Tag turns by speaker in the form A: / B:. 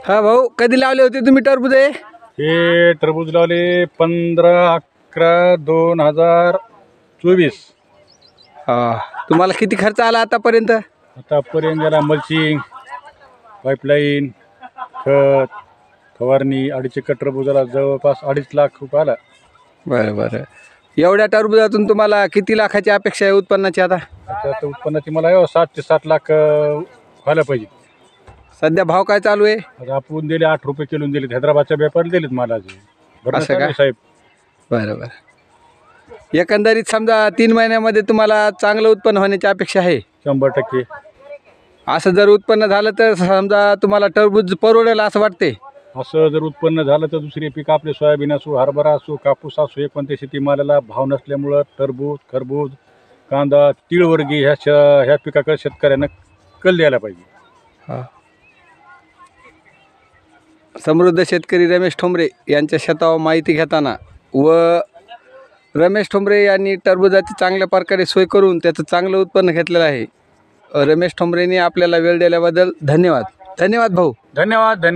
A: हा भाऊ, कधी लावले होते तुम्ही टरबूज?
B: हे टरबूज लावले 15/11/2024.
A: हा, तुम्हाला किती खर्च आला आतापर्यंत?
B: आतापर्यंत याला मल्चिंग, पाईपलाईन, खत, फवारणी 2.5 एकर टरबूजाला जवळपास 2.5 लाख रुपये आला.
A: बरं बरं. एवढ्या टरबुजातून तुम्हाला किती लाखाची अपेक्षा आहे उत्पन्नाची आता?
B: आता उत्पन्नाची मला 7 ते 7 लाख व्हायला पाहिजे.
A: सध्या भाव काय चालू आहे?
B: आता आपण दिले 8 रुपये किलो दिलेत, हैदराबादच्या व्यापारी दिलेत मालाचे. बरं
A: असं का?
B: साहेब.
A: बरं बरं. एकंदरीत समजा 3 महिन्यामध्ये तुम्हाला चांगलं उत्पन्न होण्याची अपेक्षा आहे.
B: 100%.
A: असं जर उत्पन्न झालं तर समजा तुम्हाला टरबूज परवडेल असं वाटते?
B: असं जर उत्पन्न झालं तर दुसरे पीक आपले सोयाबीन असो, हरभरा असो, कापूस असो, हे कोणत्या शेतीमालाला भाव नसल्यामुळं टरबूज, खरबूज, कांदा, तीळवर्गी ह्या पिकाकडे शेतकऱ्यांना कल द्यायला पाहिजे.
A: हा. समृद्ध शेतकरी रमेश ठोंबरे यांच्या शेतावर माहिती घेताना व रमेश ठोंबरे यांनी टरबुजाची चांगल्या प्रकारे सोय करून त्याचं चांगलं उत्पन्न घेतलेलं आहे. रमेश ठोंबरेंनी आपल्याला वेळ दिल्याबद्दल धन्यवाद. धन्यवाद भाऊ.
B: धन्यवाद.